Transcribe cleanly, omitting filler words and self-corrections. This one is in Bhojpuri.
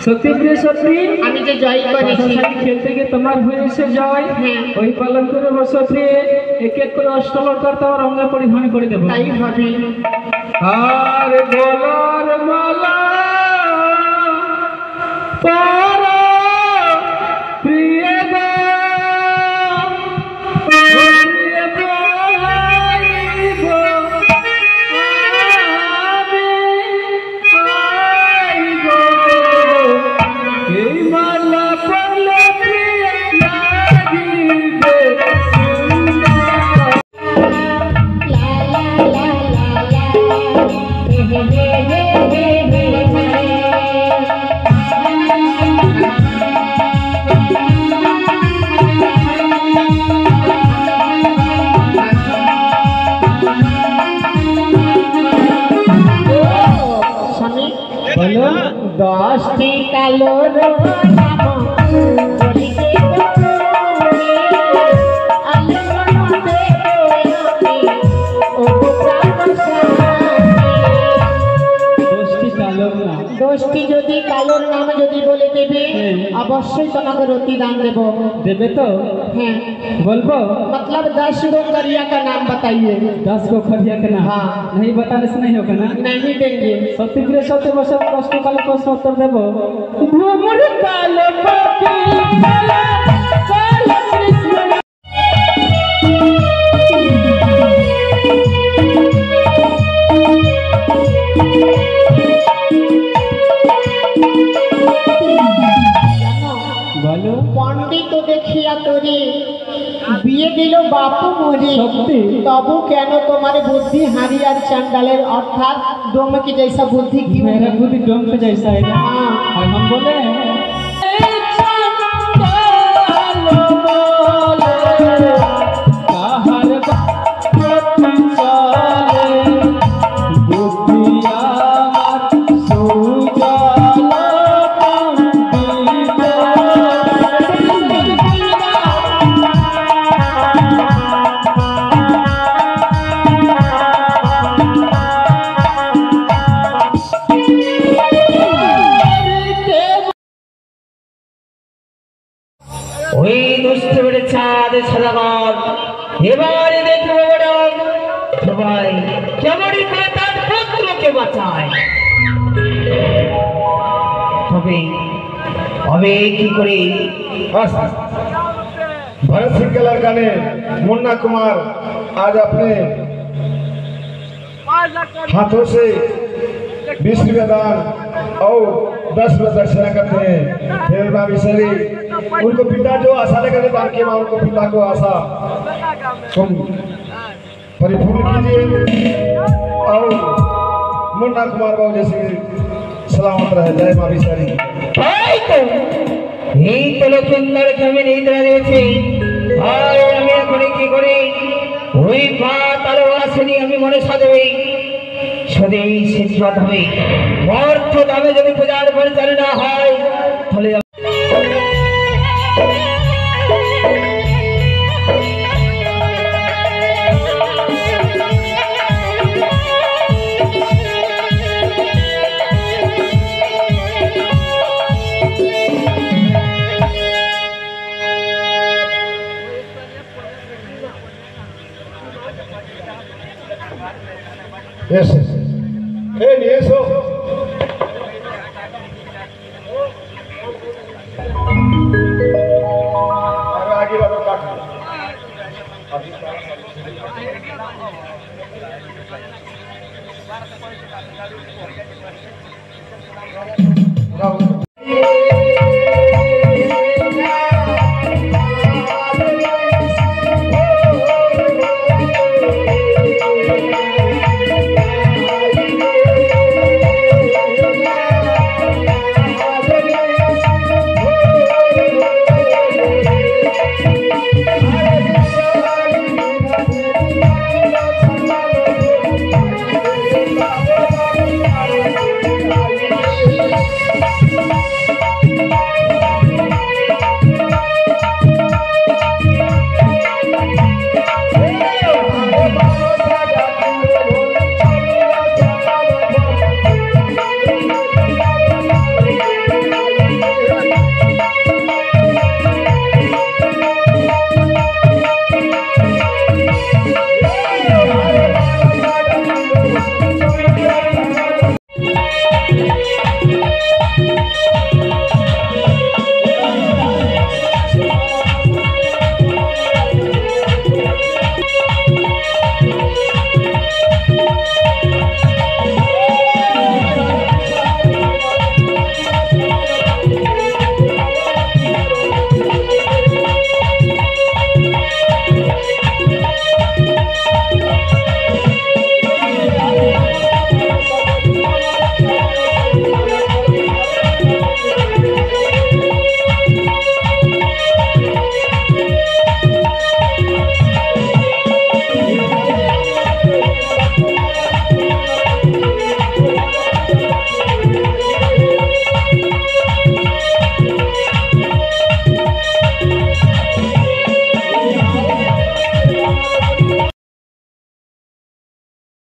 সত্যি প্রিয় সত্যি আমি যে জয় করেছি খেলতে গিয়ে তোমার হয়েছে জয় ওই পালন করে সত্যি এক এক করে অষ্টলঙ্কার তোমার অঙ্গে পরিধান করে দেবো তাই হবে আর গলার মালা প্রিয় দশটি কালো দোষটি যদি কালোর নাম যদি বলে দেবে অবশ্যই তোমাকে রতি दान देव देवे तो हैं बोलबो मतलब 10 गो करिया का नाम बताइए 10 गो खरिया का नाम हाँ नहीं बताने से नहीं होगा ना नहीं देंगे सत्य प्रिय सत्य बस प्रश्न काल प्रश्न उत्तर देव घुमुर कालो पति काला काला कृष्ण पंडित देखिया तोरे বিয়ে দিল বাপু মরে তবু কেন তোমার বুদ্ধি হারিয়ার চাंडालेर अर्थात डोम की जैसा बुद्धि की मेरा बुद्धि डोम के जैसा है ना और हम बोले এবারে দেখবো সবাই কেমনই করে তার পুত্রকে বাঁচায় তবে হবে কি করে भरत सिंह के लड़का ने मुन्ना कुमार आज अपने हाथों से 20 रुपये दान और 10 रुपये दक्षिणा करते हैं। फिर बाबीसरी उनको पिता जो आशा लेकर दान किया उनको पिता को आशा तुम परिपूर्ण कीजिए और मुन्ना कुमार बाबू जैसे सलामत रहे। जय बाबीसरी। এই তো লক্ষিন্দর আমি নিদ্রা দিয়েছি আর আমি এখন কি করি ওই পাত আর আসেনি আমি মনে সাধবই সদেই শেষ হবে অর্থ দামে যদি পূজার পরিচালনা হয় তাহলে Yes, yes. Hey, yes, oh. आगे वालों काट